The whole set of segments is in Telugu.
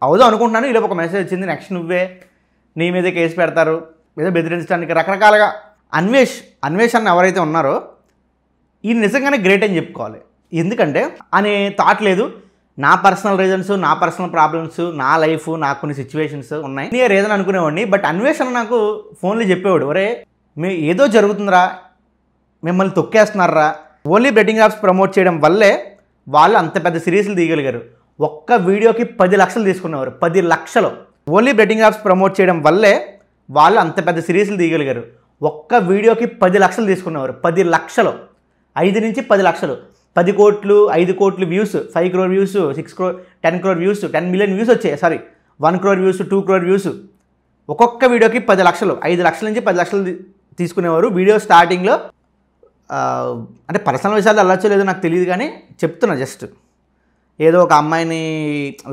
అవుదాం అనుకుంటున్నాను. ఇలా ఒక మెసేజ్ వచ్చింది, నెక్స్ట్ నువ్వే, నీ మీదే కేసు పెడతారు, ఏదో బెదిరించడానికి రకరకాలుగా. అన్వేష్ అన్న ఎవరైతే ఉన్నారో ఈయన నిజంగానే గ్రేట్ అని చెప్పుకోవాలి. ఎందుకంటే అనే థాట్ లేదు. నా పర్సనల్ రీజన్స్, నా పర్సనల్ ప్రాబ్లమ్స్, నా లైఫ్, నాకు కొన్ని సిచ్యువేషన్స్ ఉన్నాయి, నేను రీజన్ అనుకునేవాడిని. బట్ అన్వేషణ నాకు ఫోన్లో చెప్పేవాడు, ఒరే మీ ఏదో జరుగుతుందిరా, మిమ్మల్ని తొక్కేస్తున్నారా. ఓన్లీ బెట్టింగ్ యాప్స్ ప్రమోట్ చేయడం వల్లే వాళ్ళు అంత పెద్ద సిరీస్లు తీయగలిగారు. ఒక్క వీడియోకి 10 లక్షలు తీసుకునేవారు, 10 లక్షలు. ఓన్లీ బెట్టింగ్ యాప్స్ ప్రమోట్ చేయడం వల్లే వాళ్ళు అంత పెద్ద సిరీస్లు తీయగలిగారు. ఒక్క వీడియోకి 10 లక్షలు తీసుకునేవారు, 10 లక్షలు, 5 నుంచి 10 లక్షలు, 10 కోట్లు, 5 కోట్లు views, 5 crore views, 6 crore, 10 crore views, 10 million views వచ్చాయి. 1 crore వ్యూస్, 2 crore వ్యూస్. ఒక్కొక్క వీడియోకి 10 లక్షలు, 5 లక్షల నుంచి 10 లక్షలు తీసుకునేవారు వీడియో స్టార్టింగ్లో. అంటే పర్సనల్ విషయాలు వెళ్ళొచ్చో లేదో నాకు తెలియదు, కానీ చెప్తున్నా జస్ట్. ఏదో ఒక అమ్మాయిని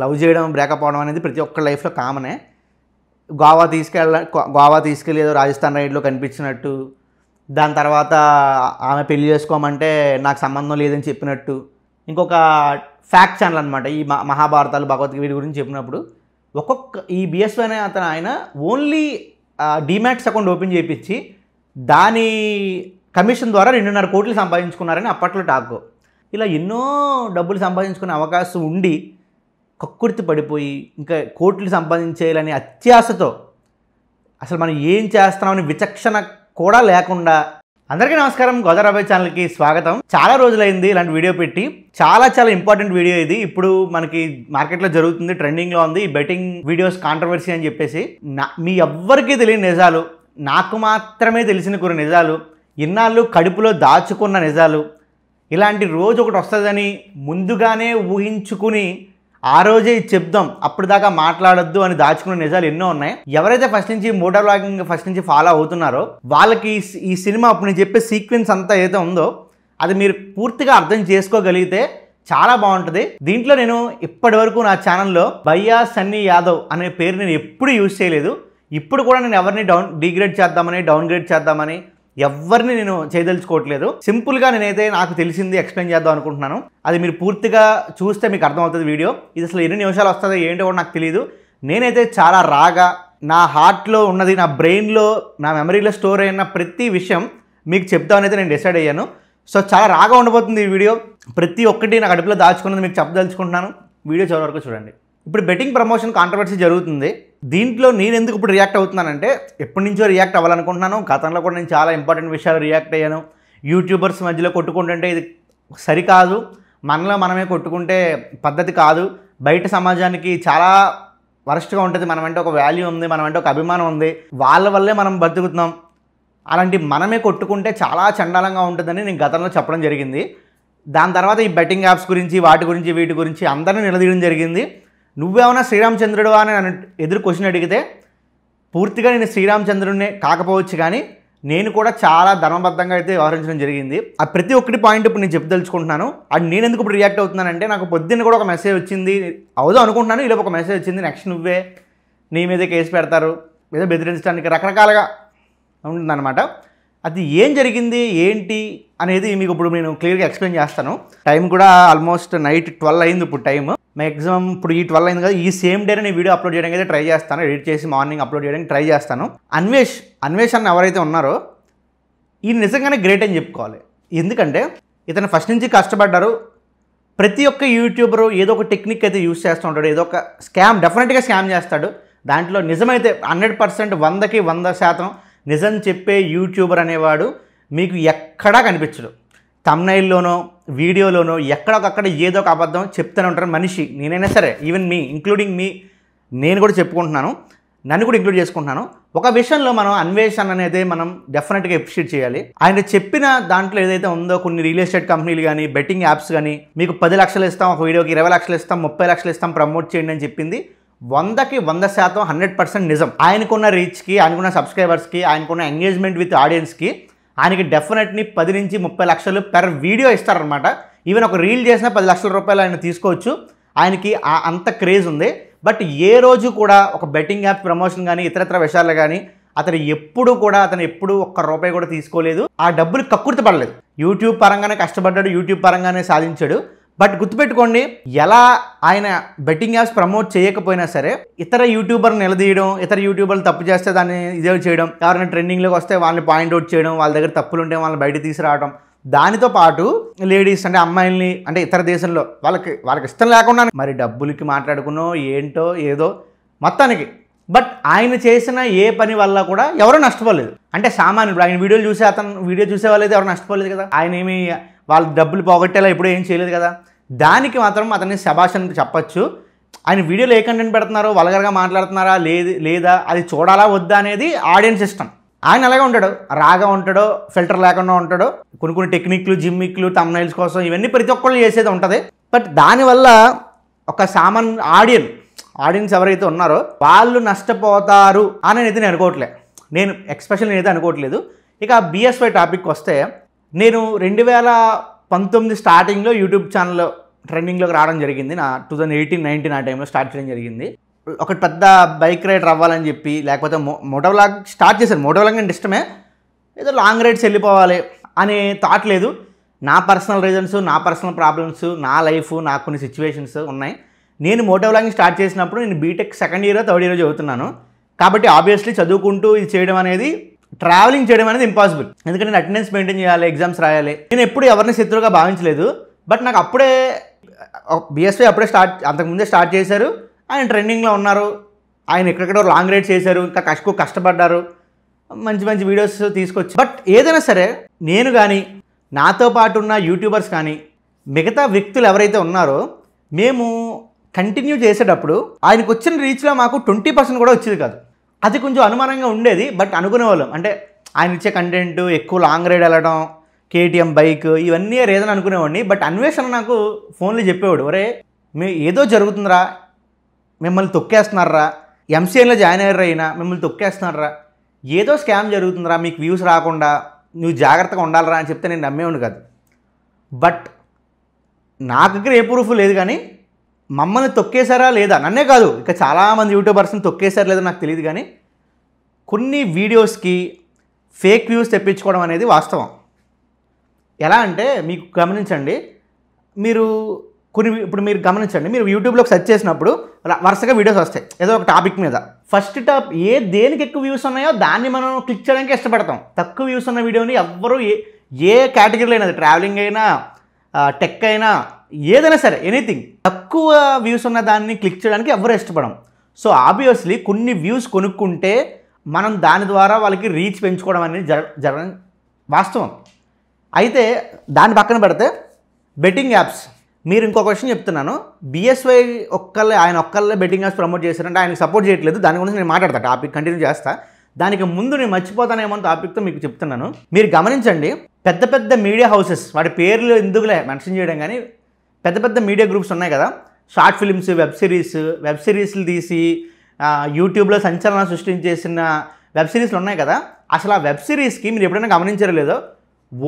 లవ్ చేయడం, బ్రేకప్ అవడం అనేది ప్రతి ఒక్క లైఫ్లో కామనే. గోవా తీసుకెళ్ళి ఏదో రాజస్థాన్ రైడ్లో కనిపించినట్టు, దాని తర్వాత ఆమె పెళ్లి చేసుకోమంటే నాకు సంబంధం లేదని చెప్పినట్టు, ఇంకొక ఫ్యాక్ట్ ఛానల్ అనమాట, ఈ మహాభారతాలు, భగవద్గీత గురించి చెప్పినప్పుడు ఈ బిఎస్వై అనే ఆయన ఓన్లీ డీమ్యాట్స్ అకౌంట్ ఓపెన్ చేయించి దాని కమిషన్ ద్వారా 2.5 కోట్లు సంపాదించుకున్నారని అప్పట్లో టాక్. ఇలా ఎన్నో డబ్బులు సంపాదించుకునే అవకాశం ఉండి కక్కుర్తి పడిపోయి ఇంకా కోట్లు సంపాదించేయాలని అత్యాశతో అసలు మనం ఏం చేస్తున్నామని విచక్షణ కూడా లేకుండా. అందరికీ నమస్కారం, గోదావరి ఛానల్కి స్వాగతం. చాలా రోజులైంది ఇలాంటి వీడియో పెట్టి. చాలా ఇంపార్టెంట్ వీడియో ఇది. ఇప్పుడు మనకి మార్కెట్లో జరుగుతుంది, ట్రెండింగ్లో ఉంది, బెట్టింగ్ వీడియోస్ కాంట్రవర్సీ అని చెప్పేసి. మీ ఎవ్వరికీ తెలియని నిజాలు, నాకు మాత్రమే తెలిసిన కొన్ని నిజాలు, ఇన్నాళ్ళు కడుపులో దాచుకున్న నిజాలు, ఇలాంటి రోజు ఒకటి వస్తుందని ముందుగానే ఊహించుకుని ఆ రోజే చెప్దాం, అప్పుడు దాకా మాట్లాడొద్దు అని దాచుకున్న నిజాలు ఎన్నో ఉన్నాయి. ఎవరైతే ఫస్ట్ నుంచి మోటార్ వ్లాగింగ్ ఫస్ట్ నుంచి ఫాలో అవుతున్నారో వాళ్ళకి ఈ సినిమా అప్పుడు నేను చెప్పే సీక్వెన్స్ అంతా ఏదో ఉందో అది మీరు పూర్తిగా అర్థం చేసుకోగలిగితే చాలా బాగుంటుంది. దీంట్లో నేను ఇప్పటి వరకు నా ఛానల్లో భయ్యా సన్నీ యాదవ్ అనే పేరు నేను ఎప్పుడు యూజ్ చేయలేదు. ఇప్పుడు కూడా నేను ఎవరిని డిగ్రేడ్ చేద్దామని, డౌన్గ్రేడ్ చేద్దామని ఎవరిని నేను చేయదలుచుకోవట్లేదు. సింపుల్గా నేనైతే నాకు తెలిసింది ఎక్స్ప్లెయిన్ చేద్దాం అనుకుంటున్నాను. అది మీరు పూర్తిగా చూస్తే మీకు అర్థమవుతుంది వీడియో. ఇది అసలు ఎన్ని నిమిషాలు వస్తుందో ఏంటో కూడా నాకు తెలియదు. నేనైతే చాలా రాగా నా హార్ట్లో ఉన్నది, నా బ్రెయిన్లో, నా మెమరీలో స్టోర్ అయిన ప్రతి విషయం మీకు చెప్తామనైతే నేను డిసైడ్ అయ్యాను. సో చాలా రాగా ఉండబోతుంది ఈ వీడియో. ప్రతి ఒక్కటి నా కడుపులో దాచుకున్నది మీకు చెప్పదలుచుకుంటున్నాను. వీడియో చివరి వరకు చూడండి. ఇప్పుడు బెట్టింగ్ ప్రమోషన్ కాంట్రవర్సీ జరుగుతుంది. దీంట్లో నేను ఎందుకు ఇప్పుడు రియాక్ట్ అవుతున్నానంటే ఎప్పటి నుంచో రియాక్ట్ అవ్వాలనుకుంటున్నాను. గతంలో కూడా నేను చాలా ఇంపార్టెంట్ విషయాలు రియాక్ట్ అయ్యాను. యూట్యూబర్స్ మధ్యలో కొట్టుకుంటుంటే ఇది సరికాదు, మనలో మనమే కొట్టుకుంటే పద్ధతి కాదు, బయట సమాజానికి చాలా వరస్ట్గా ఉంటుంది, మనమంటే ఒక వాల్యూ ఉంది, మనమంటే ఒక అభిమానం ఉంది, వాళ్ళ వల్లే మనం బతుకుతున్నాం, అలాంటి మనమే కొట్టుకుంటే చాలా చండాలంగా ఉంటుందని నేను గతంలో చెప్పడం జరిగింది. దాని తర్వాత ఈ బెట్టింగ్ యాప్స్ గురించి, వాటి గురించి, వీటి గురించి అందరినీ నిలదీయడం జరిగింది. నువ్వేమన్నా శ్రీరామచంద్రుడు అని నన్ను ఎదురు క్వశ్చన్ అడిగితే పూర్తిగా నేను శ్రీరామచంద్రుడినే కాకపోవచ్చు, కానీ నేను కూడా చాలా ధర్మబద్ధంగా అయితే వ్యవహరించడం జరిగింది. ఆ ప్రతి ఒక్కటి పాయింట్ ఇప్పుడు నేను చెప్పదలుచుకుంటున్నాను. అది నేను ఎందుకు ఇప్పుడు రియాక్ట్ అవుతున్నానంటే నాకు పొద్దున్న కూడా ఒక మెసేజ్ వచ్చింది, అవుదాం అనుకుంటున్నాను, ఇలా ఒక మెసేజ్ వచ్చింది, నెక్స్ట్ నువ్వే, నీ మీదే కేసు పెడతారు, ఏదో బెదిరించడానికి రకరకాలుగా ఉంటుందన్నమాట. అది ఏం జరిగింది ఏంటి అనేది మీకు ఇప్పుడు నేను క్లియర్గా ఎక్స్ప్లెయిన్ చేస్తాను. టైం కూడా ఆల్మోస్ట్ నైట్ 12 అయింది ఇప్పుడు టైం. మ్యాక్సిమం ఇప్పుడు ఈ 12 అయింది కదా, ఈ సేమ్ డేనే నేను వీడియో అప్లోడ్ చేయడానికి అయితే ట్రై చేస్తాను. ఎడిట్ చేసి మార్నింగ్ అప్లోడ్ చేయడానికి ట్రై చేస్తాను. అన్వేష్ అన్న ఎవరైతే ఉన్నారో ఈయన నిజంగానే గ్రేట్ అని చెప్పుకోవాలి. ఎందుకంటే ఇతను ఫస్ట్ నుంచి కష్టపడ్డారు. ప్రతి ఒక్క యూట్యూబరు ఏదో ఒక టెక్నిక్ అయితే యూజ్ చేస్తూ ఉంటాడు, ఏదో ఒక డెఫినెట్గా స్కామ్ చేస్తాడు. దాంట్లో నిజమైతే 100%, 100కి 100% నిజం చెప్పే యూట్యూబర్ అనేవాడు మీకు ఎక్కడా కనిపించడు. థంబ్నెయిల్లోనో వీడియోలోనో ఎక్కడొకక్కడ ఏదో ఒక అబద్ధం చెప్తూనే ఉంటారు మనిషి. నేనైనా సరే, ఈవెన్ ఇంక్లూడింగ్ మీ, నేను కూడా చెప్పుకుంటున్నాను, నన్ను కూడా ఇంక్లూడ్ చేసుకుంటున్నాను. ఒక విషయంలో మనం అన్వేషణ అనేది మనం డెఫినెట్గా అప్రిషియేట్ చేయాలి. ఆయన చెప్పిన దాంట్లో ఏదైతే ఉందో, కొన్ని రియల్ ఎస్టేట్ కంపెనీలు కానీ, బెట్టింగ్ యాప్స్ కానీ మీకు 10 లక్షలు ఇస్తాం, ఒక వీడియోకి 20 లక్షలు ఇస్తాం, 30 లక్షలు ఇస్తాం, ప్రమోట్ చేయండి అని చెప్పింది 100కి 100% 100% నిజం. ఆయనకున్న రీచ్కి, ఆయనకున్న సబ్స్క్రైబర్స్కి, ఆయనకున్న ఎంగేజ్మెంట్ విత్ ఆడియన్స్కి ఆయనకి డెఫినెట్లీ 10 నుంచి 30 లక్షలు పెర్ వీడియో ఇస్తారనమాట. ఈవెన్ ఒక రీల్ చేసినా 10 లక్షల రూపాయలు ఆయన తీసుకోవచ్చు. ఆయనకి అంత క్రేజ్ ఉంది. బట్ ఏ రోజు కూడా ఒక బెట్టింగ్ యాప్ ప్రమోషన్ కానీ, ఇతరత్ర విషయాలు కానీ అతను ఎప్పుడు ఒక్క రూపాయి కూడా తీసుకోలేదు. ఆ డబ్బులు కక్కుర్తి పడలేదు. యూట్యూబ్ పరంగానే కష్టపడ్డాడు, యూట్యూబ్ పరంగానే సాధించాడు. బట్ గుర్తుపెట్టుకోండి, ఎలా ఆయన బెట్టింగ్ యాప్స్ ప్రమోట్ చేయకపోయినా సరే ఇతర యూట్యూబర్ని నిలదీయడం, ఇతర యూట్యూబర్లు తప్పు చేస్తే దాన్ని ఇదే చేయడం, ఎవరైనా ట్రెండింగ్లోకి వస్తే వాళ్ళని పాయింట్అవుట్ చేయడం, వాళ్ళ దగ్గర తప్పులు ఉంటే వాళ్ళని బయట తీసుకురావడం, దానితో పాటు లేడీస్ అంటే అమ్మాయిల్ని అంటే ఇతర దేశంలో వాళ్ళకి ఇష్టం లేకుండా మరి డబ్బులకి మాట్లాడుకున్నో ఏంటో ఏదో మొత్తానికి. బట్ ఆయన చేసిన ఏ పని వల్ల కూడా ఎవరూ నష్టపోలేదు. అంటే సామాన్యుడు ఆయన వీడియోలు చూసే వీడియో చూసే వాళ్ళైతే ఎవరు నష్టపోలేదు కదా. ఆయన ఏమి వాళ్ళ డబ్బులు పోగొట్టేలా ఎప్పుడూ ఏం చేయలేదు కదా. దానికి మాత్రం అతన్ని శభాష్ అని చెప్పచ్చు. ఆయన వీడియోలో ఏ కంటెంట్ పెడుతున్నారో, వల్గర్గా మాట్లాడుతున్నారా లేదా అది చూడాలా వద్దా అనేది ఆడియన్స్ ఇష్టం. ఆయన అలాగే ఉంటాడు, రాగా ఉంటాడో, ఫిల్టర్ లేకుండా ఉంటాడో, కొన్ని టెక్నిక్లు, జిమ్మిక్లు, తమ్నైల్స్ కోసం ఇవన్నీ ప్రతి ఒక్కళ్ళు చేసేది ఉంటుంది. బట్ దానివల్ల ఒక ఆడియన్స్ ఎవరైతే ఉన్నారో వాళ్ళు నష్టపోతారు అని నేను అనుకోవట్లేదు. నేను ఎక్స్పెషల్ అనుకోవట్లేదు. ఇక BSY టాపిక్ వస్తే, నేను 2019 స్టార్టింగ్లో యూట్యూబ్ ఛానల్లో ట్రెండింగ్లోకి రావడం జరిగింది. నా 2018-19 ఆ టైంలో స్టార్ట్ చేయడం జరిగింది. ఒక పెద్ద బైక్ రైడర్ అవ్వాలని చెప్పి, లేకపోతే మోటోవ్లాగ్ స్టార్ట్ చేశాను. మోటోవ్లాగ్ అంటే ఇష్టమే, ఏదో లాంగ్ రైడ్స్ వెళ్ళిపోవాలి అనే థాట్ లేదు. నా పర్సనల్ రీజన్స్, నా పర్సనల్ ప్రాబ్లమ్స్, నా లైఫ్, నాకు కొన్ని సిచ్యువేషన్స్ ఉన్నాయి. నేను మోటోవ్లాగింగ్ స్టార్ట్ చేసినప్పుడు నేను BTech second year third year చదువుతున్నాను. కాబట్టి ఆబ్వియస్లీ చదువుకుంటూ ఇది చేయడం అనేది, ట్రావెలింగ్ చేయడం అనేది ఇంపాసిబుల్. ఎందుకంటే నేను అటెండెన్స్ మెయింటైన్ చేయాలి, ఎగ్జామ్స్ రాయాలి. నేను ఎప్పుడు ఎవరిని శత్రువుగా భావించలేదు. బట్ నాకు అప్పుడే BSY అప్పుడే అంతకుముందే స్టార్ట్ చేశారు. ఆయన ట్రెండింగ్లో ఉన్నారు. ఆయన ఎక్కడెక్కడో లాంగ్ రైడ్స్ చేశారు, ఇంకా కష్టపడ్డారు, మంచి వీడియోస్ తీసుకొచ్చి. బట్ ఏదైనా సరే నేను కానీ, నాతో పాటు ఉన్న యూట్యూబర్స్ కానీ, మిగతా వ్యక్తులు ఎవరైతే ఉన్నారో, మేము కంటిన్యూ చేసేటప్పుడు ఆయనకు వచ్చిన రీచ్లో మాకు 20% కూడా వచ్చేది కాదు. అది కొంచెం అనుమానంగా ఉండేది. బట్ అనుకునేవాళ్ళం, అంటే ఆయన ఇచ్చే కంటెంట్, ఎక్కువ లాంగ్ రైడ్ వెళ్ళడం, KTM బైక్, ఇవన్నీ రీజన్ అనుకునేవాడిని. బట్ అన్వేషణ నాకు ఫోన్లో చెప్పేవాడు, ఒరే ఏదో జరుగుతుందిరా, మిమ్మల్ని తొక్కేస్తున్నారా, MCNలో జాయిన్ అయ్యారైనా మిమ్మల్ని తొక్కేస్తున్నారా, ఏదో స్కామ్ జరుగుతుందిరా, మీకు వ్యూస్ రాకుండా నువ్వు జాగ్రత్తగా ఉండాలరా అని చెప్తే నేను నమ్మేవాడిని కాదు. బట్ నా దగ్గర ఏ ప్రూఫ్ లేదు, కానీ మమ్మల్ని తొక్కేశారా లేదా, నన్నే కాదు ఇక చాలామంది యూట్యూబర్స్ని తొక్కేశారా లేదో నాకు తెలియదు, కానీ కొన్ని వీడియోస్కి ఫేక్ వ్యూస్ తెప్పించుకోవడం అనేది వాస్తవం. ఎలా అంటే మీకు గమనించండి, ఇప్పుడు మీరు గమనించండి, మీరు యూట్యూబ్లోకి సెర్చ్ చేసినప్పుడు వరుసగా వీడియోస్ వస్తాయి ఏదో ఒక టాపిక్ మీద. ఫస్ట్ దేనికి ఎక్కువ వ్యూస్ ఉన్నాయో దాన్ని మనం క్లిక్ చేయడానికి ఇష్టపడతాం. తక్కువ వ్యూస్ ఉన్న వీడియోని ఎవ్వరూ ఏ కేటగిరీలో అయినా, ట్రావెలింగ్ అయినా, టెక్ అయినా, ఏదైనా సరే, ఎనీథింగ్, తక్కువ వ్యూస్ ఉన్న దాన్ని క్లిక్ చేయడానికి ఎవరు ఇష్టపడం. సో ఆబ్వియస్లీ కొన్ని వ్యూస్ కొనుక్కుంటే మనం దాని ద్వారా వాళ్ళకి రీచ్ పెంచుకోవడం అనేది జరగడం వాస్తవం. అయితే దాన్ని పక్కన పెడితే బెట్టింగ్ యాప్స్, మీరు ఇంకో క్వశ్చన్ చెప్తున్నాను. BSY ఆయన ఒక్కళ్ళే బెట్టింగ్ యాప్స్ ప్రమోట్ చేశారంటే ఆయనకు సపోర్ట్ చేయట్లేదు. దాని గురించి నేను మాట్లాడతా, టాపిక్ కంటిన్యూ చేస్తా. దానికి ముందు నేను మర్చిపోతానేమో టాపిక్తో మీకు చెప్తున్నాను. మీరు గమనించండి, పెద్ద మీడియా హౌసెస్, వాటి పేర్లు ఎందుకులే మెన్షన్ చేయడం, కానీ పెద్ద మీడియా గ్రూప్స్ ఉన్నాయి కదా, షార్ట్ ఫిల్మ్స్, వెబ్ సిరీస్లు తీసి యూట్యూబ్లో సంచలనం సృష్టించేసిన వెబ్ సిరీస్లు ఉన్నాయి కదా. అసలు ఆ వెబ్ సిరీస్కి మీరు ఎప్పుడైనా గమనించారో లేదో,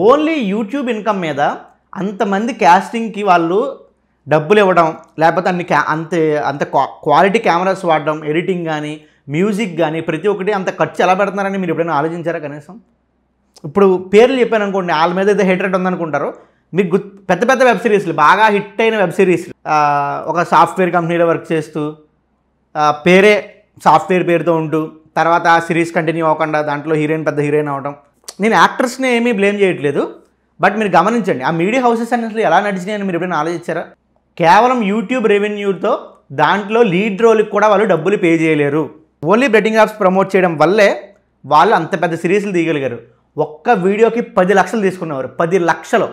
ఓన్లీ యూట్యూబ్ ఇన్కమ్ మీద అంతమంది క్యాస్టింగ్కి వాళ్ళు డబ్బులు ఇవ్వడం, లేకపోతే అంత క్వాలిటీ కెమెరాస్ వాడడం, ఎడిటింగ్ కానీ, మ్యూజిక్ కానీ, ప్రతి ఒక్కటి అంత ఖర్చు ఎలా పెడుతున్నారని మీరు ఎప్పుడైనా ఆలోచించారా కనీసం? ఇప్పుడు పేర్లు చెప్పాను అనుకోండి, వాళ్ళ మీద ఏదో హేట్రేట్ ఉందనుకుంటారు. మీకు పెద్ద వెబ్ సిరీస్లు, బాగా హిట్ అయిన వెబ్ సిరీస్లు, ఒక సాఫ్ట్వేర్ కంపెనీలో వర్క్ చేస్తూ పేరే సాఫ్ట్వేర్ పేరుతో ఉంటూ, తర్వాత ఆ సిరీస్ కంటిన్యూ అవ్వకుండా దాంట్లో పెద్ద హీరోయిన్ అవ్వడం. నేను యాక్టర్స్ని ఏమీ బ్లేమ్ చేయట్లేదు. బట్ మీరు గమనించండి, ఆ మీడియా హౌసెస్ అన్నింటిలో ఎలా నడిచినాయని మీరు ఎప్పుడైనా ఆలోచించారా? కేవలం యూట్యూబ్ రెవెన్యూతో దాంట్లో లీడ్ రోల్కి కూడా వాళ్ళు డబ్బులు పే చేయలేరు. ఓన్లీ బెట్టింగ్ యాప్స్ ప్రమోట్ చేయడం వల్లే వాళ్ళు అంత పెద్ద సిరీస్లు తీయగలిగారు. ఒక్క వీడియోకి 10 లక్షలు తీసుకునేవారు. 10 లక్షలు,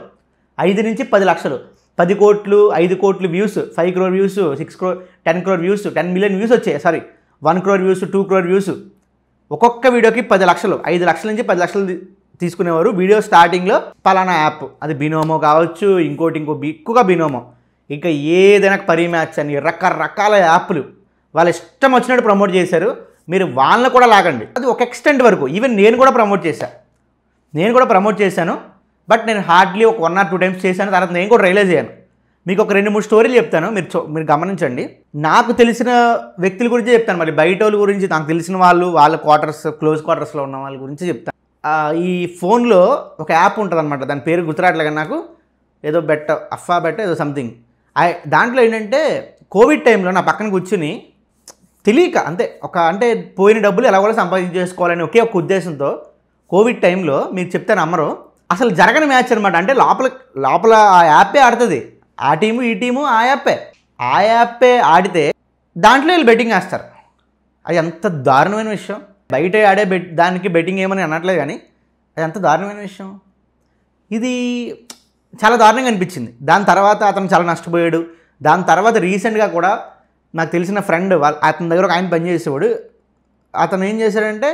5 నుంచి 10 లక్షలు, 10 కోట్లు, 5 కోట్లు views, 5 crore views, 6 crore, 10 crore views, 10 million views వచ్చాయి. 1 crore వ్యూస్, 2 crore వ్యూస్. ఒక్కొక్క వీడియోకి 10 లక్షలు, 5 లక్షల నుంచి 10 లక్షలు తీసుకునేవారు. వీడియో స్టార్టింగ్లో పలానా యాప్, అది బినోమో కావచ్చు, ఇంకోటి ఎక్కువగా బినోమో, ఇంకా ఏదైనా పరిమ్యాచ్ అని రకరకాల యాప్లు వాళ్ళ ఇష్టం వచ్చినట్టు ప్రమోట్ చేశారు. మీరు వాళ్ళని కూడా లాగండి, అది ఒక ఎక్స్టెంట్ వరకు. ఈవెన్ నేను కూడా ప్రమోట్ చేశాను. బట్ నేను హార్డ్లీ ఒక 1 or 2 times చేశాను. తర్వాత నేను కూడా రియలైజ్ అయ్యాను. మీకు ఒక 2-3 స్టోరీలు చెప్తాను, మీరు గమనించండి. నాకు తెలిసిన వ్యక్తుల గురించి చెప్తాను, మరి బయట వాళ్ళ గురించి, నాకు తెలిసిన వాళ్ళ క్లోజ్ క్వార్టర్స్లో ఉన్న వాళ్ళ గురించి చెప్తాను. ఈ ఫోన్లో ఒక యాప్ ఉంటుంది అనమాట, దాని పేరు గుర్తురాట్లేదు నాకు. ఏదో బెట్ అఫా బెట్ ఏదో సంథింగ్. దాంట్లో ఏంటంటే కోవిడ్ టైంలో నా పక్కన కూర్చుని తెలియక అంతే అంటే పోయిన డబ్బులు ఎలా కూడా సంపాదించేసుకోవాలని ఒకే ఒక ఉద్దేశంతో కోవిడ్ టైంలో మీరు చెప్తే నమ్మరు, అసలు జరగని మ్యాచ్ అనమాట. అంటే లోపల ఆ యాపే ఆడుతుంది, ఆ టీము ఈ టీము ఆ యాపే ఆడితే దాంట్లో వీళ్ళు బెట్టింగ్ వేస్తారు. అది ఎంత దారుణమైన విషయం. బయట ఆడే దానికి బెట్టింగ్ ఏమని అనట్లేదు, కానీ అది ఎంత దారుణమైన విషయం. ఇది చాలా దారుణంగా అనిపించింది. దాని తర్వాత అతను చాలా నష్టపోయాడు. దాని తర్వాత రీసెంట్గా కూడా నాకు తెలిసిన ఫ్రెండ్ అతని దగ్గర ఒక ఆయన పనిచేసేవాడు. అతను ఏం చేశాడంటే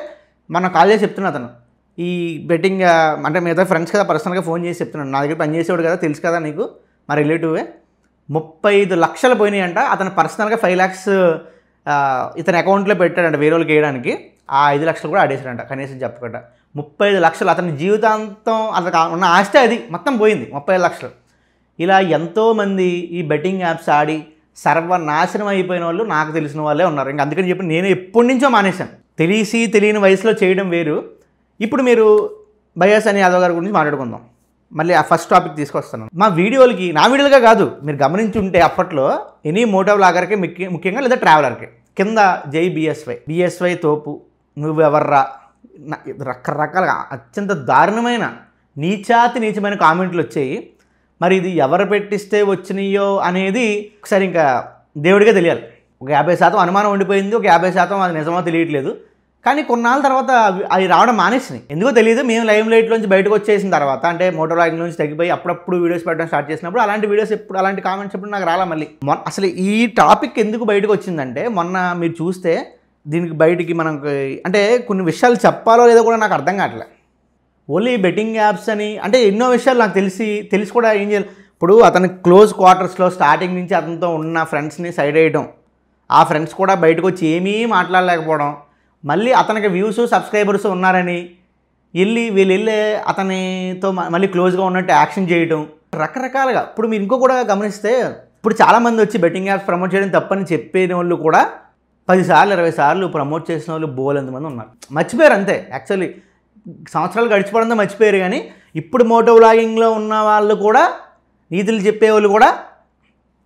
మన కాల్ చేసి చెప్తున్నాను, అతను ఈ బెట్టింగ్ అంటే మిగతా ఫ్రెండ్స్ కదా పర్సనల్గా ఫోన్ చేసి చెప్తున్నాను, నా దగ్గర పనిచేసేవాడు కదా, తెలుసు కదా నీకు, మా రిలేటివే, 35 లక్షలు పోయినాయంట. అతను పర్సనల్గా 5 lakhs ఇతని అకౌంట్లో పెట్టాడంట వేరే వాళ్ళకి వేయడానికి. ఆ 5 లక్షలు కూడా ఆడేశాడంట కనీసం చెప్పకుండా. 35 లక్షలు అతని జీవితాంతం అతనికి ఉన్న ఆస్తి అది మొత్తం పోయింది, 35 లక్షలు. ఇలా ఎంతోమంది ఈ బెట్టింగ్ యాప్స్ ఆడి సర్వనాశనం అయిపోయిన వాళ్ళు నాకు తెలిసిన వాళ్ళే ఉన్నారు. ఇంకా అందుకని చెప్పి నేను ఎప్పటి నుంచో మానేశాను. తెలియని వయసులో చేయడం వేరు. ఇప్పుడు మీరు బయాస్ అని యాదవ్ గారి గురించి మాట్లాడుకుందాం. మళ్ళీ ఆ ఫస్ట్ టాపిక్ తీసుకొస్తాను. నా వీడియోలుగా కాదు, మీరు గమనించి ఉంటే అప్పట్లో ఎనీ మోటో వ్లాగర్కి ముఖ్యంగా లేదా ట్రావెలర్కి కింద జై బిఎస్వై తోపు, నువ్వెవర్రా, రకరకాల అత్యంత దారుణమైన నీచమైన కామెంట్లు వచ్చాయి. మరి ఇది ఎవరు పెట్టిస్తే వచ్చినాయో అనేది ఒకసారి ఇంకా దేవుడిగా తెలియాలి. ఒక 50% అనుమానం ఉండిపోయింది, ఒక 50% అది నిజమో తెలియట్లేదు. కానీ కొన్నాళ్ళ తర్వాత అవి రావడం మానేసినాయి, ఎందుకో తెలియదు. మేము లైమ్ లైట్లోంచి బయటకు వచ్చేసిన తర్వాత, అంటే మోటో వ్లాగింగ్ నుంచి తగ్గిపోయి అప్పుడప్పుడు వీడియోస్ పెట్టడం స్టార్ట్ చేసినప్పుడు అలాంటి వీడియోస్ అలాంటి కామెంట్స్ ఎప్పుడు నాకు రాలా. మళ్ళీ అసలు ఈ టాపిక్ ఎందుకు బయటకు వచ్చిందంటే, మొన్న మీరు చూస్తే దీనికి బయటికి మనకు అంటే కొన్ని విషయాలు చెప్పాలో లేదో కూడా నాకు అర్థం కావట్లేదు. ఓన్లీ బెట్టింగ్ యాప్స్ అని అంటే ఎన్నో విషయాలు నాకు తెలిసి కూడా ఏం చేయాలి. ఇప్పుడు అతని క్లోజ్ క్వార్టర్స్లో స్టార్టింగ్ నుంచి అతనితో ఉన్న ఫ్రెండ్స్ని సైడ్ వేయడం, ఆ ఫ్రెండ్స్ కూడా బయటకు వచ్చి ఏమీ మాట్లాడలేకపోవడం, మళ్ళీ అతనికి వ్యూస్ సబ్స్క్రైబర్స్ ఉన్నారని వీళ్ళు అతనితో మళ్ళీ క్లోజ్గా ఉన్నట్టు యాక్షన్ చేయడం, రకరకాలుగా. ఇప్పుడు మీరు ఇంకో కూడా గమనిస్తే, ఇప్పుడు చాలామంది వచ్చి బెట్టింగ్ యాప్స్ ప్రమోట్ చేయడం తప్పని చెప్పిన వాళ్ళు కూడా 10 సార్లు 20 సార్లు ప్రమోట్ చేసిన వాళ్ళు బోలెంతమంది ఉన్నారు. మర్చిపోయారు అంతే. యాక్చువల్లీ సంవత్సరాలు గడిచిపోవడంతో మర్చిపోయారు. కానీ ఇప్పుడు మోటో వ్లాగింగ్లో ఉన్న వాళ్ళు కూడా నీతులు చెప్పేవాళ్ళు కూడా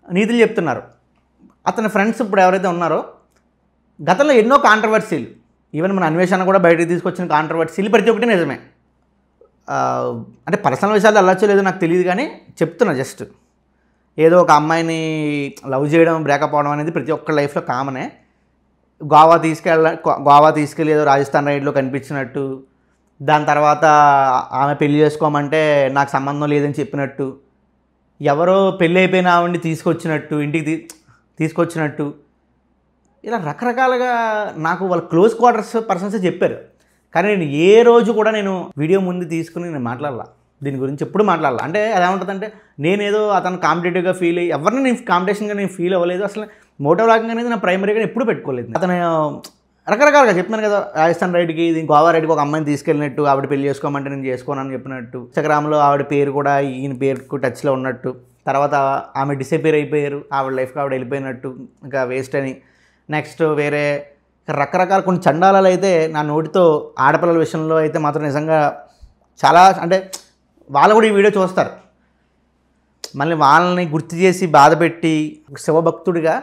నీతులు చెప్తున్నారు. అతని ఫ్రెండ్స్ ఇప్పుడు ఎవరైతే ఉన్నారో, గతంలో ఎన్నో కాంట్రవర్సీలు, ఈవెన్ మన అన్వేషణ కూడా బయటకు తీసుకొచ్చిన కాంట్రవర్సీలు ప్రతి ఒక్కటి నిజమే. అంటే పర్సనల్ విషయాలు వెళ్ళొచ్చో లేదో నాకు తెలియదు, కానీ చెప్తున్నా జస్ట్. ఏదో ఒక అమ్మాయిని లవ్ చేయడం, బ్రేకప్ అవడం అనేది ప్రతి ఒక్క లైఫ్లో కామనే. గోవా తీసుకెళ్ళి ఏదో రాజస్థాన్ రైడ్లో కనిపించినట్టు, దాని తర్వాత ఆమె పెళ్లి చేసుకోమంటే నాకు సంబంధం లేదని చెప్పినట్టు, ఎవరో పెళ్ళి అయిపోయిన ఆవిడ్ని తీసుకొచ్చినట్టు, ఇంటికి తీసుకొచ్చినట్టు, ఇలా రకరకాలుగా నాకు వాళ్ళ క్లోజ్ క్వార్టర్స్ పర్సన్స్ చెప్పారు. కానీ నేను ఏ రోజు కూడా నేను వీడియో ముందు తీసుకుని నేను మాట్లాడాల, దీని గురించి ఎప్పుడు మాట్లాడాల. అంటే అదేమంటుందంటే, నేనేదో అతను కాంపిటేటివ్గా ఫీల్ అయ్యి ఎవరిని నేను కాంపిటీషన్గా నేను ఫీల్ అవ్వలేదు. అసలు మోటో వ్లాగింగ్ అనేది నా ప్రైమరీగా ఎప్పుడు పెట్టుకోలేదు. అతను రకరకాలుగా చెప్తున్నాను కదా, రాజస్థాన్ రైడ్కి గోవా రైడ్కి ఒక అమ్మాయిని తీసుకెళ్ళినట్టు, ఆవిడ పెళ్లి చేసుకోమంటే నేను చేసుకోనని చెప్పినట్టు, ఇన్స్టాగ్రామ్లో ఆవిడ పేరు కూడా ఈయన పేరుకు టచ్లో ఉన్నట్టు, తర్వాత ఆమె డిసపియర్ అయిపోయారు, ఆవిడ లైఫ్కి ఆవిడ వెళ్ళిపోయినట్టు, ఇంకా వేస్ట్ అని. నెక్స్ట్ వేరే రకరకాల కొన్ని చండాలాలు అయితే నా నోటితో, ఆడపిల్లల విషయంలో అయితే మాత్రం నిజంగా చాలా, అంటే వాళ్ళు కూడా ఈ వీడియో చూస్తారు, మళ్ళీ వాళ్ళని గుర్తు చేసి బాధపెట్టి శివభక్తుడిగా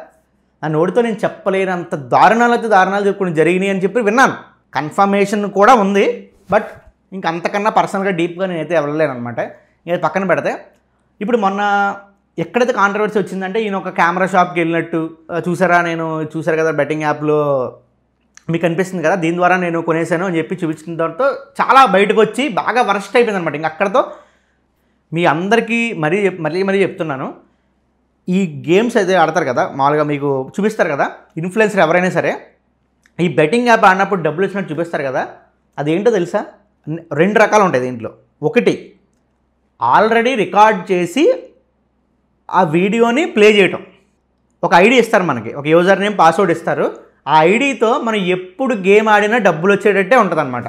నా నోటితో నేను చెప్పలేనంత దారుణాలు చెప్పుకుని జరిగినాయి అని చెప్పి విన్నాను. కన్ఫర్మేషన్ కూడా ఉంది, బట్ ఇంక అంతకన్నా పర్సనల్గా డీప్గా నేనైతే వెళ్ళలేను అనమాట. ఇది పక్కన పెడితే, ఇప్పుడు మొన్న ఎక్కడైతే కాంట్రవర్సీ వచ్చిందంటే, ఈయన ఒక కెమెరా షాప్కి వెళ్ళినట్టు చూసారు కదా బెట్టింగ్ యాప్లో మీకు అనిపిస్తుంది కదా, దీని ద్వారా నేను కొనేసాను అని చెప్పి చూపించిన తర్వాత చాలా బయటకు వచ్చి బాగా వర్స్ట్ అయిపోయింది అనమాట. ఇంక అక్కడతో మీ అందరికీ మరీ చెప్తున్నాను, ఈ గేమ్స్ అయితే ఆడతారు కదా, మామూలుగా మీకు చూపిస్తారు కదా ఇన్ఫ్లుయెన్సర్ ఎవరైనా సరే, ఈ బెట్టింగ్ యాప్ ఆడినప్పుడు డబ్బులు ఇచ్చినట్టు చూపిస్తారు కదా, అదేంటో తెలుసా? 2 రకాలు ఉంటాయి దీంట్లో. ఒకటి, ఆల్రెడీ రికార్డ్ చేసి ఆ వీడియోని ప్లే చేయటం. ఒక ఐడి ఇస్తారు మనకి, ఒక యూజర్ నేమ్ పాస్వర్డ్ ఇస్తారు. ఆ ఐడితో మనం ఎప్పుడు గేమ్ ఆడినా డబ్బులు వచ్చేటట్టే ఉంటుంది అనమాట.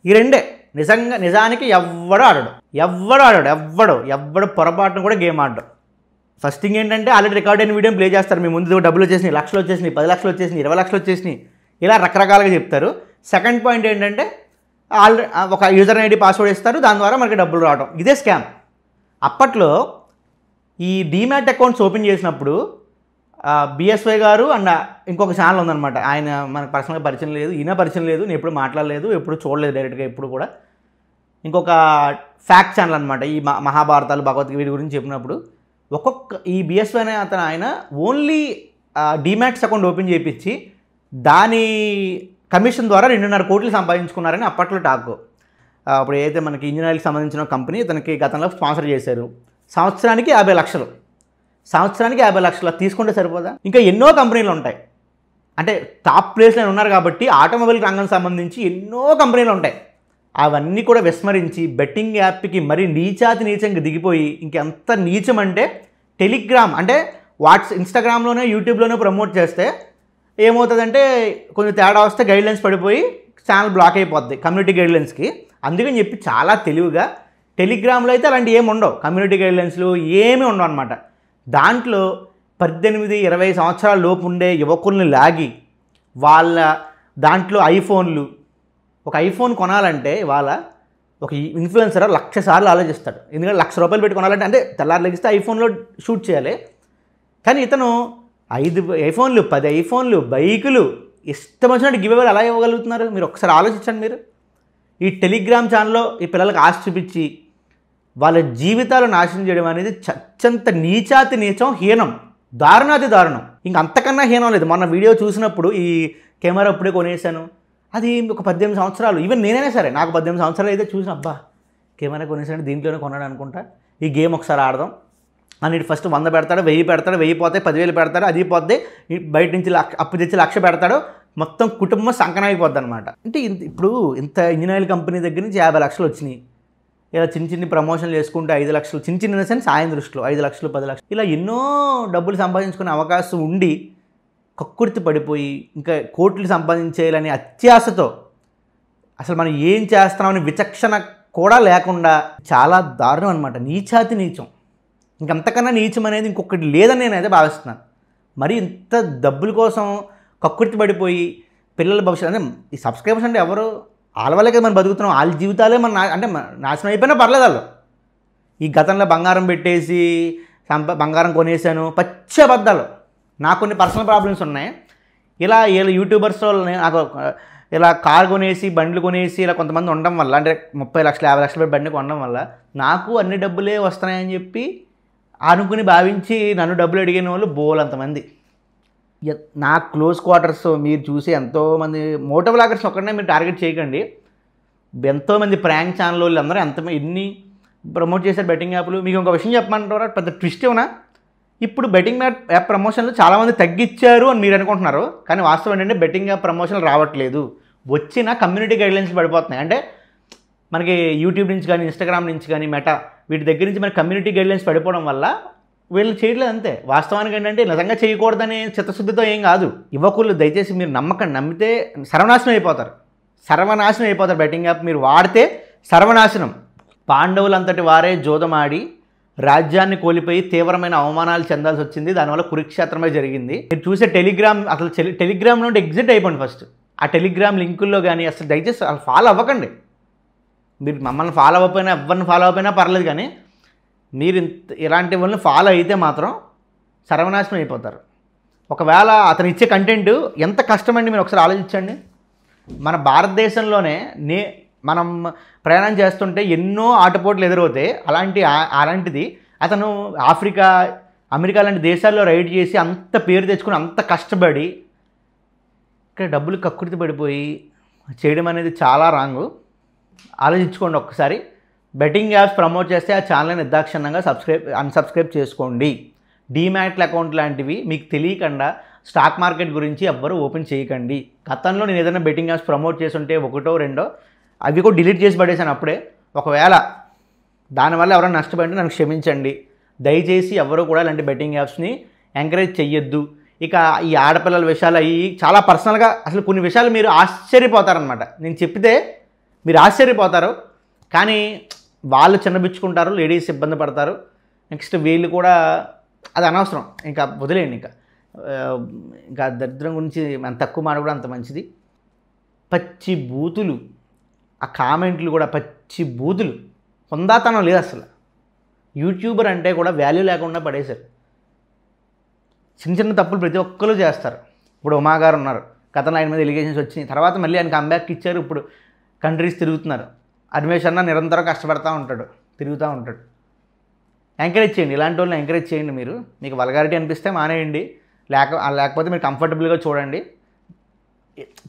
ఈ రెండే. నిజానికి ఎవ్వడు పొరపాటును కూడా గేమ్ ఆడడం. ఫస్ట్ థింగ్ ఏంటంటే, ఆల్రెడీ రికార్డ్ అయిన వీడియోని ప్లే చేస్తారు. మీ ముందు డబ్బులు వచ్చేసినాయి, లక్షలు వచ్చేసినాయి, 10 లక్షలు వచ్చేసినాయి, 20 లక్షలు వచ్చేసినాయి, ఇలా రకరకాలుగా చెప్తారు. సెకండ్ పాయింట్ ఏంటంటే, ఆల్రెడీ ఒక యూజర్ ఐడి పాస్వర్డ్ ఇస్తారు, దాని ద్వారా మనకి డబ్బులు రావడం. ఇదే స్కామ్. అప్పట్లో ఈ డీమ్యాట్ అకౌంట్స్ ఓపెన్ చేసినప్పుడు బిఎస్వై గారు అండ్ ఇంకొక ఛానల్ ఉందన్నమాట. ఆయన మనకు పర్సనల్గా పరిచయం లేదు, ఈయన పరిచయం లేదు, నేను ఎప్పుడు మాట్లాడలేదు, ఎప్పుడు చూడలేదు డైరెక్ట్గా ఎప్పుడు కూడా. ఇంకొక ఫ్యాక్ట్ ఛానల్ అనమాట. ఈ మహాభారతాలు భగవద్గీత వీటి గురించి చెప్పినప్పుడు ఈ బిఎస్వై అనే ఆయన ఓన్లీ డీమ్యాట్స్ అకౌంట్ ఓపెన్ చేయించి దాని కమిషన్ ద్వారా 2.5 కోట్లు సంపాదించుకున్నారని అప్పట్లో టాక్. అప్పుడు ఏదైతే మనకి ఇంజనీరింగ్కి సంబంధించిన కంపెనీ తనకి గతంలో స్పాన్సర్ చేశారు. సంవత్సరానికి 50 లక్షలు, సంవత్సరానికి 50 లక్షలు తీసుకుంటే సరిపోదా? ఇంకా ఎన్నో కంపెనీలు ఉంటాయి. అంటే టాప్ ప్లేస్లో ఉన్నారు కాబట్టి ఆటోమొబైల్ రంగం సంబంధించి ఎన్నో కంపెనీలు ఉంటాయి. అవన్నీ కూడా విస్మరించి బెట్టింగ్ యాప్కి మరీ నీచంగా దిగిపోయి, ఇంకెంత నీచం అంటే టెలిగ్రామ్ అంటే ఇన్స్టాగ్రామ్లోనే యూట్యూబ్లోనే ప్రమోట్ చేస్తే ఏమవుతుందంటే కొంచెం తేడా వస్తే గైడ్లైన్స్ పడిపోయి ఛానల్ బ్లాక్ అయిపోద్ది కమ్యూనిటీ గైడ్లైన్స్కి. అందుకని చెప్పి చాలా తెలివిగా టెలిగ్రామ్లో అయితే అలాంటి ఏమి ఉండవు, కమ్యూనిటీ గైడ్లైన్స్లు ఏమీ ఉండవు అనమాట. దాంట్లో 18-20 సంవత్సరాల లోపు ఉండే యువకుల్ని లాగి వాళ్ళ దాంట్లో ఒక ఐఫోన్ కొనాలంటే ఇవాళ ఒక ఇన్ఫ్లుయెన్సర్ 1,00,000 సార్లు ఆలోచిస్తాడు. ఎందుకంటే ₹1,00,000 పెట్టి కొనాలంటే అంటే తెల్లారు లెగిస్తే ఐఫోన్లో షూట్ చేయాలి. కానీ ఇతను 5 ఐఫోన్లు 10 ఐఫోన్లు బైకులు ఇష్టం వచ్చినట్టు గివ్ అవే ఎలా ఇవ్వగలుగుతున్నారు? మీరు ఒకసారి ఆలోచించండి. మీరు ఈ టెలిగ్రామ్ ఛానల్లో ఈ పిల్లలకు ఆశ చూపించి వాళ్ళ జీవితాలు నాశనం చేయడం అనేది చచ్చంత నీచాతి నీచం, హీనం, దారుణాతి దారుణం. ఇంక అంతకన్నా హీనం లేదు. మొన్న వీడియో చూసినప్పుడు ఈ కెమెరా ఇప్పుడే కొనేసాను, అది ఒక 18 సంవత్సరాలు, ఈవెన్ నేనైనా సరే నాకు 18 సంవత్సరాలు అయితే చూసిన అబ్బా కెమెరా కొనేసాను దీంట్లోనే కొన్నాడు అనుకుంటా, ఈ గేమ్ ఒకసారి ఆడదాం అని ఫస్ట్ 100 పెడతాడు, 1000 పెడతాడు, 1000 పోతే 10,000 పెడతాడు, అది పోతే బయట నుంచి అప్పు తెచ్చి 1,00,000 పెడతాడు, మొత్తం కుటుంబం సంకనం అయిపోద్ది అనమాట. అంటే ఇప్పుడు ఇంత ఇంజనీరింగ్ కంపెనీ దగ్గర నుంచి 50 లక్షలు వచ్చినాయి. ఇలా చిన్న ప్రమోషన్లు చేసుకుంటే 5 లక్షలు, చిన్న సెన్స్ ఆయన దృష్టిలో 5 లక్షలు 10 లక్షలు ఇలా ఎన్నో డబ్బులు సంపాదించుకునే అవకాశం ఉండి కక్కుర్తి పడిపోయి ఇంకా కోట్లు సంపాదించేయాలని అత్యాశతో అసలు మనం ఏం చేస్తున్నామని విచక్షణ కూడా లేకుండా చాలా దారుణం అనమాట. నీచాతి నీచం, ఇంకంతకన్నా నీచం అనేది ఇంకొకటి లేదని నేనైతే భావిస్తున్నాను. మరి ఇంత డబ్బుల కోసం కక్కుర్తి పడిపోయి పిల్లల భవిష్యత్తు అంటే ఈ సబ్స్క్రైబర్స్ అంటే ఎవరు వాళ్ళ వల్లే కదా మనం బతుకుతున్నాం, వాళ్ళ జీవితాలే మన అంటే నాశనం అయిపోయినా పర్లేదు. వాళ్ళు ఈ గతంలో బంగారం పెట్టేసి బంగారం కొనేసాను పచ్చి అబద్ధాలు. నాకు కొన్ని పర్సనల్ ప్రాబ్లమ్స్ ఉన్నాయి. ఇలా యూట్యూబర్స్ నాకు ఇలా కారు కొనేసి బండ్లు కొనేసి ఇలా కొంతమంది ఉండడం వల్ల అంటే 30 లక్షలు 50 లక్షల బండి కొనడం వల్ల నాకు అన్ని డబ్బులే వస్తున్నాయని చెప్పి అనుకుని భావించి నన్ను డబ్బులు అడిగిన వాళ్ళు బోలంతమంది. నా క్లోజ్ క్వార్టర్స్ మీరు చూసి ఎంతోమంది మోటో వ్లాగర్స్ ఒక్కడనే మీరు టార్గెట్ చేయకండి. ఎంతోమంది ప్రాంక్ ఛానల్ వాళ్ళు అందరూ ఎన్ని ప్రమోట్ చేశారు బెట్టింగ్ యాప్లు. మీకు ఇంకో విషయం చెప్పమంటారా, పెద్ద ట్విస్ట్ ఏమన్నా, ఇప్పుడు బెట్టింగ్ యాప్ ప్రమోషన్లు చాలామంది తగ్గించారు అని మీరు అనుకుంటున్నారు, కానీ వాస్తవం ఏంటంటే బెట్టింగ్ యాప్ ప్రమోషన్లు రావట్లేదు. వచ్చిన కమ్యూనిటీ గైడ్లైన్స్ పడిపోతున్నాయి. అంటే మనకి యూట్యూబ్ నుంచి కానీ ఇన్స్టాగ్రామ్ నుంచి కానీ మెటా వీటి దగ్గర నుంచి మనకి కమ్యూనిటీ గైడ్లైన్స్ పడిపోవడం వల్ల వీళ్ళు చేయట్లేదు అంతే. వాస్తవానికి ఏంటంటే నిజంగా చేయకూడదనే చిత్తశుద్ధితో ఏం కాదు. యువకులు దయచేసి మీరు నమ్మితే సర్వనాశనం అయిపోతారు. బెట్టింగ్ యాప్ మీరు వాడితే సర్వనాశనం. పాండవులంతటి వారే జోదమాడి రాజ్యాన్ని కోల్పోయి తీవ్రమైన అవమానాలు చెందాల్సి వచ్చింది. దానివల్ల కురుక్షేత్రమే జరిగింది. మీరు చూసే టెలిగ్రామ్ అసలు టెలిగ్రామ్ నుండి ఎగ్జిట్ అయిపోండి ఫస్ట్. ఆ టెలిగ్రామ్ లింకుల్లో కానీ అసలు దయచేసి అసలు ఫాలో అవ్వకండి. మీరు మమ్మల్ని ఫాలో అవ్వకపోయినా ఎవరిని ఫాలో అవ్వకపోయినా పర్లేదు, కానీ మీరు ఇలాంటి వాళ్ళని ఫాలో అయితే మాత్రం సర్వనాశనం అయిపోతారు. ఒకవేళ అతను ఇచ్చే కంటెంట్ ఎంత కష్టమండి మీరు ఒకసారి ఆలోచించండి. మన భారతదేశంలోనే మనం ప్రయాణం చేస్తుంటే ఎన్నో ఆటపోట్లు ఎదురవుతాయి. అలాంటిది అతను ఆఫ్రికా అమెరికా లాంటి దేశాల్లో రైడ్ చేసి అంత పేరు తెచ్చుకుని అంత కష్టపడి ఇక్కడ డబ్బులు కక్కుర్తి పడిపోయి చేయడం అనేది చాలా రాంగు. ఆలోచించుకోండి ఒక్కసారి. బెట్టింగ్ యాప్స్ ప్రమోట్ చేస్తే ఆ ఛానల్ని నిర్దాక్షిణ్యంగా అన్సబ్స్క్రైబ్ చేసుకోండి. డీమ్యాట్ అకౌంట్ లాంటివి మీకు తెలియకుండా స్టాక్ మార్కెట్ గురించి ఎవ్వరూ ఓపెన్ చేయకండి. గతంలో నేను ఏదైనా బెట్టింగ్ యాప్స్ ప్రమోట్ చేస్తుంటే 1, 2 అవి కూడా డిలీట్ చేసి పడేసాను అప్పుడే. ఒకవేళ దానివల్ల ఎవరైనా నష్టపడితే నన్ను క్షమించండి. దయచేసి ఎవరు కూడా ఇలాంటి బెట్టింగ్ యాప్స్ని ఎంకరేజ్ చెయ్యొద్దు. ఇక ఈ ఆడపిల్లల విషయాలు అవి చాలా పర్సనల్గా అసలు కొన్ని విషయాలు మీరు ఆశ్చర్యపోతారనమాట. నేను చెప్తే మీరు ఆశ్చర్యపోతారు, కానీ వాళ్ళు చిన్నబిచ్చుకుంటారు, లేడీస్ ఇబ్బంది పడతారు. నెక్స్ట్ వీళ్ళు కూడా అది అనవసరం, ఇంకా వదిలేయండి. ఇంకా దరిద్రం గురించి ఎంత తక్కువ మాట కూడా అంత మంచిది. పచ్చి బూతులు, ఆ కామెంట్లు కూడా పచ్చి బూతులు, పొందాతనం లేదు అసలు. యూట్యూబర్ అంటే కూడా వాల్యూ లేకుండా పడేశారు. చిన్న చిన్న తప్పులు ప్రతి ఒక్కరు చేస్తారు. ఇప్పుడు ఉమా గారు ఉన్నారు, గతంలో ఆయన మీద ఎలిగేషన్స్ వచ్చినాయి, తర్వాత మళ్ళీ ఆయన కంబ్యాక్ ఇచ్చారు, ఇప్పుడు కంట్రీస్ తిరుగుతున్నారు. అన్వేష్ అన్న నిరంతరం కష్టపడతా ఉంటాడు, తిరుగుతూ ఉంటాడు. ఎంకరేజ్ చేయండి, ఇలాంటి వాళ్ళని ఎంకరేజ్ చేయండి. మీకు వల్గారిటీ అనిపిస్తే మానేయండి, లేకపోతే మీరు కంఫర్టబుల్గా చూడండి.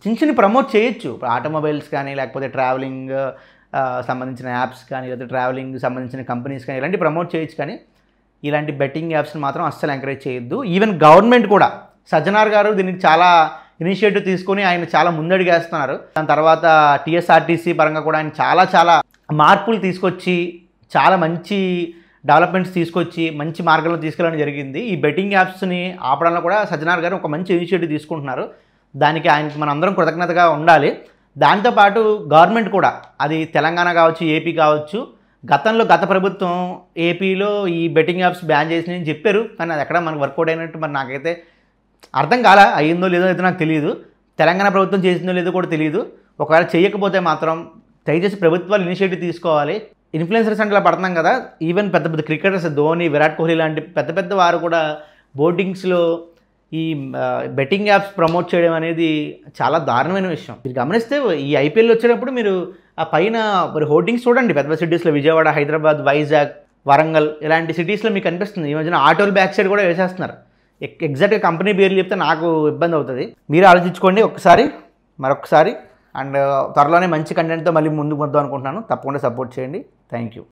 చిన్న చిన్న ప్రమోట్ చేయొచ్చు, ఇప్పుడు ఆటోమొబైల్స్ కానీ, లేకపోతే ట్రావెలింగ్ సంబంధించిన యాప్స్ కానీ, లేకపోతే ట్రావెలింగ్ సంబంధించిన కంపెనీస్ కానీ, ఇలాంటి ప్రమోట్ చేయొచ్చు. కానీ ఇలాంటి బెట్టింగ్ యాప్స్ని మాత్రం అస్సలు ఎంకరేజ్ చేయొద్దు. ఈవెన్ గవర్నమెంట్ కూడా, సజ్జనార్ గారు దీనికి చాలా ఇనిషియేటివ్ తీసుకొని ఆయన చాలా ముందడుగేస్తున్నారు. దాని తర్వాత టీఎస్ఆర్టీసీ పరంగా కూడా ఆయన చాలా మార్పులు తీసుకొచ్చి, చాలా మంచి డెవలప్మెంట్స్ తీసుకొచ్చి మంచి మార్గంలో తీసుకెళ్ళడం జరిగింది. ఈ బెట్టింగ్ యాప్స్ని ఆపడంలో కూడా సజ్జనార్ గారు ఒక మంచి ఇనిషియేటివ్ తీసుకుంటున్నారు. దానికి ఆయనకి మనం అందరం కృతజ్ఞతగా ఉండాలి. దాంతోపాటు గవర్నమెంట్ కూడా, అది తెలంగాణ కావచ్చు, ఏపీ కావచ్చు, గత ప్రభుత్వం ఏపీలో ఈ బెట్టింగ్ యాప్స్ బ్యాన్ చేసినాయని చెప్పారు. కానీ అది ఎక్కడ మనకు వర్కౌట్ అయినట్టు మరి నాకైతే అర్థం కాలా. అయ్యిందో లేదో అయితే నాకు తెలియదు, తెలంగాణ ప్రభుత్వం చేసిందో లేదో కూడా తెలియదు. ఒకవేళ చేయకపోతే మాత్రం దయచేసి ప్రభుత్వాలు ఇనిషియేటివ్ తీసుకోవాలి. ఇన్ఫ్లుయెన్సర్స్ అంటే ఇలా పడుతున్నాం కదా, ఈవెన్ పెద్ద పెద్ద క్రికెటర్స్ ధోని, విరాట్ కోహ్లీ లాంటి పెద్ద వారు కూడా బోర్డింగ్స్లో ఈ బెట్టింగ్ యాప్స్ ప్రమోట్ చేయడం అనేది చాలా దారుణమైన విషయం. మీరు గమనిస్తే ఈ ఐపీఎల్ వచ్చేటప్పుడు మీరు ఆ పైన మరి హోర్డింగ్స్ చూడండి, పెద్ద సిటీస్లో విజయవాడ, హైదరాబాద్, వైజాగ్, వరంగల్ ఇలాంటి సిటీస్లో మీకు కనిపిస్తుంది. ఈ మధ్యన ఆటోలు బ్యాక్ సైడ్ కూడా వేసేస్తున్నారు. ఎగ్జాక్ట్గా కంపెనీ పేర్లు చెప్తే నాకు ఇబ్బంది అవుతుంది. మీరు ఆలోచించుకోండి మరొకసారి. అండ్ త్వరలోనే మంచి కంటెంట్తో మళ్ళీ ముందుకు వద్దాం అనుకుంటున్నాను. తప్పకుండా సపోర్ట్ చేయండి. Thank you.